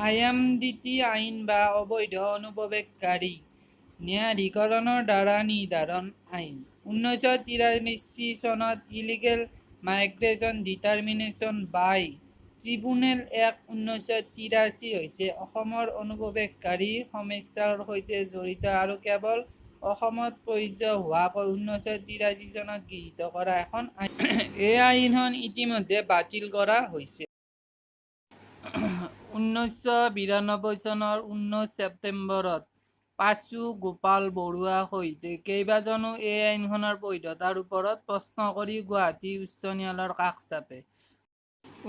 IMDT আইন বা অবৈধ অনুপ্ৰৱেশকাৰী ন্যায়াধিকৰণৰ দ্বাৰা নিৰ্ধাৰণ আইন 1983 চনত ইলিগেল মাইগ্ৰেশ্যন ডিটাৰমিনেশ্যন বাই ট্ৰিব্যুনেল এক্ট 1983 হৈছে অসমৰ অনুপ্ৰৱেশকাৰী সমস্যাৰ সৈতে জড়িত আৰু কেৱল অসমত প্ৰযোজ্য হোৱাকৈ 1983 চনত গৃহীত কৰা এখন আইন। এই আইনখন ইতিমধ্যে বাতিল কৰা হৈছে। 1992 চনৰ 19 ছেপ্টেম্বৰত পাচু গোপাল বৰুৱাৰ সৈতে কেইবাজনো এই আইনখনৰ বৈধতাৰ ওপৰত প্ৰশ্ন কৰি গুৱাহাটী উচ্চ ন্যায়ালয়ৰ কাষ চাপে।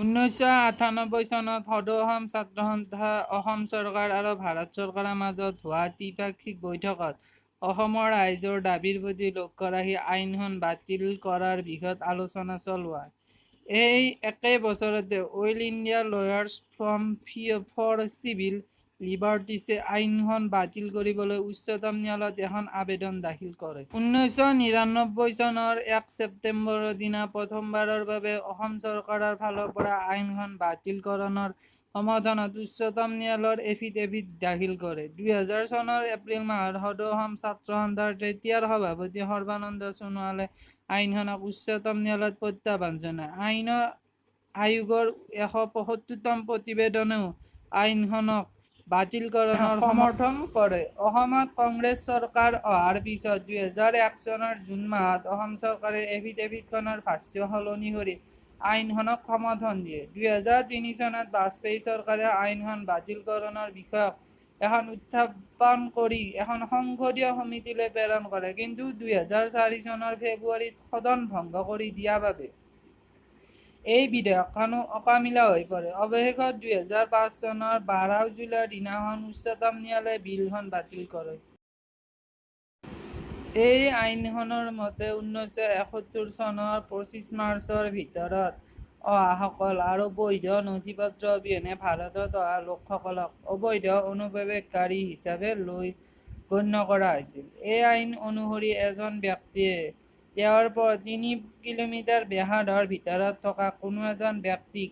1998 চনত সদৌ অসম ছাত্ৰ সন্থা, অসম চৰকাৰ আৰু ভাৰত চৰকাৰৰ মাজত হোৱা ত্ৰিপাক্ষিক বৈঠকত অসমৰ ৰাইজৰ দাবীৰ প্ৰতি লক্ষ্য ৰাখি আইনখন বাতিল কৰাৰ বিষয়ত আলোচনা চলোৱা। এই একে বছৰতে All India Lawyers Forum for Civil লিবাৰ্টিছে আইনখন বাতিল কৰিবলৈ উচ্চতম ন্যায়ালয়ত এখন আবেদন দাখিল কৰে। 1999 চনৰ 1 ছেপ্টেম্বৰৰ দিনা প্ৰথমবাৰৰ বাবে অসম চৰকাৰৰ ফালৰ পৰা আইনখন বাতিলকৰণৰ সমাধানত উচ্চতম ন্যায়ালয়ৰ এফিডেভিট দাখিল কৰে। 2000 চনৰ এপ্ৰিল মাহত সদৌ অসম ছাত্ৰ সন্থাৰ তেতিয়াৰ সভাপতি সৰ্বানন্দ সোণোৱালে আইনখনক উচ্চতম ন্যায়ালয়ত প্ৰত্যাহ্বান জনায়। আইন আয়োগৰ 175তম প্ৰতিবেদনেও আইনখনক বাতিলকৰণৰ সমৰ্থন কৰে। অসমত কংগ্ৰেছ চৰকাৰ অহাৰ পিছত 2001 চনৰ জুন মাহত অসম চৰকাৰে এফিডেভিটখনৰ ভাষ্য সলনি কৰি আইনখনক সমৰ্থন দিয়ে। 2003 চনত বাজপেয়ী চৰকাৰে আইনখন বাতিলকৰণৰ বিষয়ক এখন উত্থাপন কৰি এখন সংসদীয় সমিতিলৈ প্ৰেৰণ কৰে, কিন্তু 2004 চনৰ ফেব্ৰুৱাৰীত সদন ভংগ কৰি দিয়াৰ বাবে এই বিধেয়কখনো অকামিলা হৈ পৰে। অৱশেষত 2005 চনৰ 12 জুলাইৰ দিনাখন উচ্চতম ন্যায়ালয়ে বিলখন বাতিল কৰে। এই আইনখনৰ মতে 1971 চনৰ 25 মাৰ্চৰ ভিতৰত অহাসকল আৰু বৈধ নথিপত্ৰ অবিহনে ভাৰতত অহা লোকসকলক অবৈধ অনুপ্ৰৱেশকাৰী হিচাপে গণ্য কৰা হৈছিল। এই আইন অনুসৰি এজন ব্যক্তিয়ে তেওঁৰ পৰা 3 কিলোমিটাৰ ব্যাসাৰ্ধৰ ভিতৰত থকা কোনো এজন ব্যক্তিক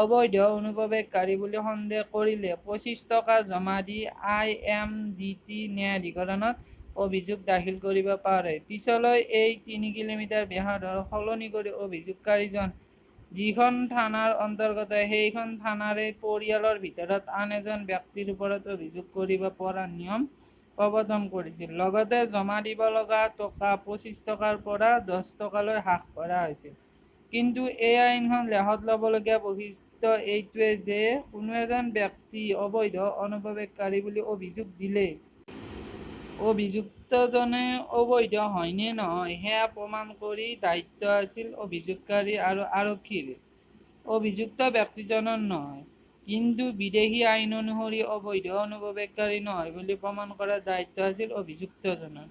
অবৈধ অনুপ্ৰৱেশকাৰী বুলি সন্দেহ কৰিলে 25 টকা জমা দি IMDT ন্যায়াধিকৰণত অভিযোগ দাখিল কৰিব পাৰে। পিছলৈ এই 3 কিলোমিটাৰ ব্যাসাৰ্ধৰ সলনি কৰি অভিযোগকাৰীজন যিখন থানাৰ অন্তৰ্গত সেইখন থানাৰে পৰিয়ালৰ ভিতৰত আন এজন ব্যক্তিৰ ওপৰত অভিযোগ কৰিব পৰা নিয়ম প্ৰৱৰ্তন কৰিছিল। লগতে জমা দিব লগা টকা 25 টকাৰ পৰা 10 টকালৈ হ্ৰাস কৰা হৈছিল। কিন্তু এই আইনখন লেখত ল'বলগীয়া বৈশিষ্ট্য এইটোৱে যে কোনো এজন ব্যক্তি অবৈধ অনুপ্ৰৱেশকাৰী বুলি অভিযোগ দিলে অভিযুক্তজনে অবৈধ হয় নে নহয় সেয়া প্ৰমাণ কৰি দায়িত্ব আছিল অভিযোগকাৰী আৰু আৰক্ষীৰ, অভিযুক্ত ব্যক্তিজনৰ নহয়। কিন্তু বিদেশী আইন অনুসৰি অবৈধ অনুপ্ৰৱেশকাৰী নহয় বুলি প্ৰমাণ কৰাৰ দায়িত্ব আছিল অভিযুক্তজনৰ।